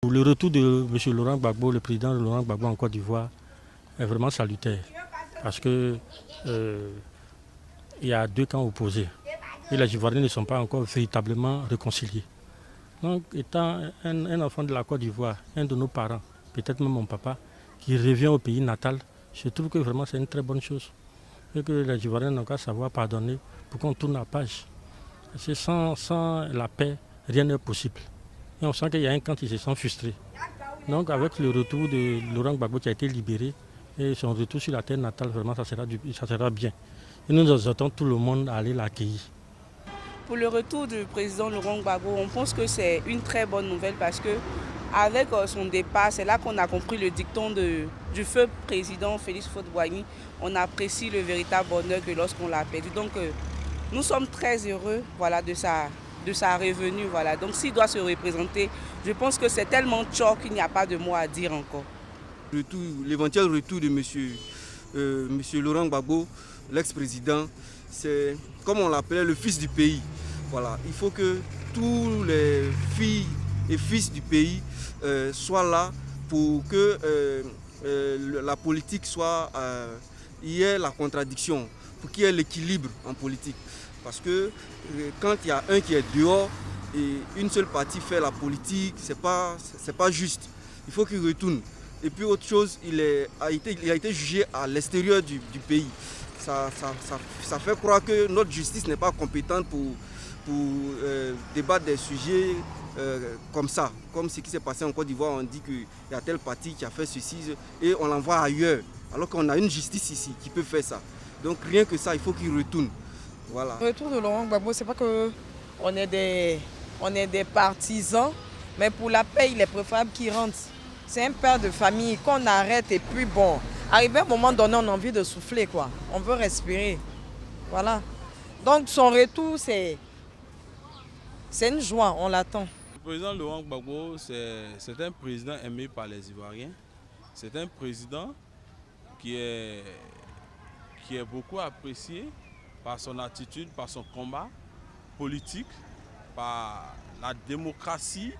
Le retour de M. Laurent Gbagbo, le président de Laurent Gbagbo en Côte d'Ivoire, est vraiment salutaire parce que il y a deux camps opposés et les Ivoiriens ne sont pas encore véritablement réconciliés. Donc, étant un enfant de la Côte d'Ivoire, un de nos parents, peut-être même mon papa, qui revient au pays natal, je trouve que vraiment c'est une très bonne chose. Et que les Ivoiriens n'ont qu'à savoir pardonner pour qu'on tourne la page. Parce que sans la paix, rien n'est possible. Et on sent qu'il y a un camp qui se sent frustré. Donc avec le retour de Laurent Gbagbo qui a été libéré et son retour sur la terre natale, vraiment ça sera bien. Et nous attendons tout le monde à aller l'accueillir. Pour le retour du président Laurent Gbagbo, on pense que c'est une très bonne nouvelle parce que avec son départ, c'est là qu'on a compris le dicton du feu président Félix Houphouët-Boigny. On apprécie le véritable bonheur que lorsqu'on l'a perdu. Donc nous sommes très heureux de sa revenue. Voilà. Donc s'il doit se représenter, je pense que c'est tellement choc qu'il n'y a pas de mots à dire encore. L'éventuel retour de monsieur Laurent Gbagbo, l'ex-président, c'est comme on l'appelait le fils du pays. Voilà. Il faut que tous les filles et fils du pays soient là pour que la politique soit, il y ait la contradiction, pour qu'il y ait l'équilibre en politique. Parce que quand il y a un qui est dehors et une seule partie fait la politique, c'est pas juste. Il faut qu'il retourne. Et puis autre chose, il a été jugé à l'extérieur du pays. Ça fait croire que notre justice n'est pas compétente pour débattre des sujets comme ça. Comme ce qui s'est passé en Côte d'Ivoire, on dit qu'il y a tel parti qui a fait ceci et on l'envoie ailleurs. Alors qu'on a une justice ici qui peut faire ça. Donc rien que ça, il faut qu'il retourne. Voilà. Le retour de Laurent Gbagbo, c'est pas qu'on est des partisans, mais pour la paix, il est préférable qu'il rentre. C'est un père de famille qu'on arrête et puis bon, arrivé à un moment donné, on a envie de souffler quoi. On veut respirer. Voilà. Donc son retour, c'est une joie, on l'attend. Le président Laurent Gbagbo, c'est un président aimé par les Ivoiriens. C'est un président qui est beaucoup apprécié par son attitude, par son combat politique, par la démocratie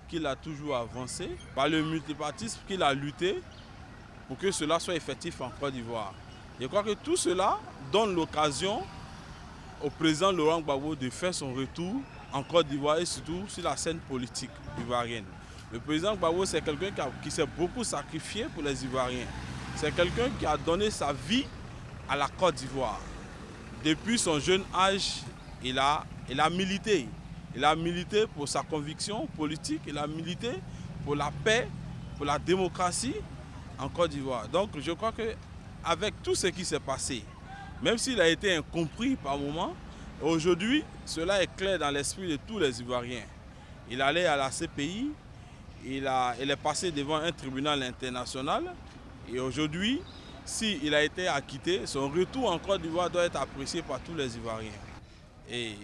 qu'il a toujours avancé, par le multipartisme qu'il a lutté pour que cela soit effectif en Côte d'Ivoire. Je crois que tout cela donne l'occasion au président Laurent Gbagbo de faire son retour en Côte d'Ivoire et surtout sur la scène politique ivoirienne. Le président Gbagbo, c'est quelqu'un qui s'est beaucoup sacrifié pour les Ivoiriens. C'est quelqu'un qui a donné sa vie à la Côte d'Ivoire. Depuis son jeune âge, il a milité. Il a milité pour sa conviction politique, il a milité pour la paix, pour la démocratie en Côte d'Ivoire. Donc je crois qu'avec tout ce qui s'est passé, même s'il a été incompris par moments, aujourd'hui, cela est clair dans l'esprit de tous les Ivoiriens. Il allait à la CPI, il est passé devant un tribunal international et aujourd'hui, s'il a été acquitté, son retour en Côte d'Ivoire doit être apprécié par tous les Ivoiriens. Et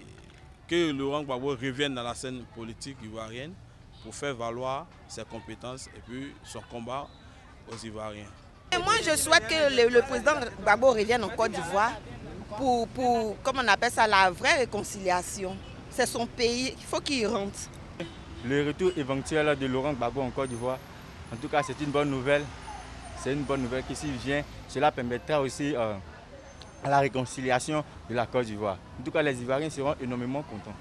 que Laurent Gbagbo revienne dans la scène politique ivoirienne pour faire valoir ses compétences et puis son combat aux Ivoiriens. Et moi, je souhaite que le président Gbagbo revienne en Côte d'Ivoire pour, comme on appelle ça, la vraie réconciliation. C'est son pays, il faut qu'il rentre. Le retour éventuel de Laurent Gbagbo en Côte d'Ivoire, en tout cas, c'est une bonne nouvelle. C'est une bonne nouvelle qui s'il vient, cela permettra aussi à la réconciliation de la Côte d'Ivoire. En tout cas, les Ivoiriens seront énormément contents.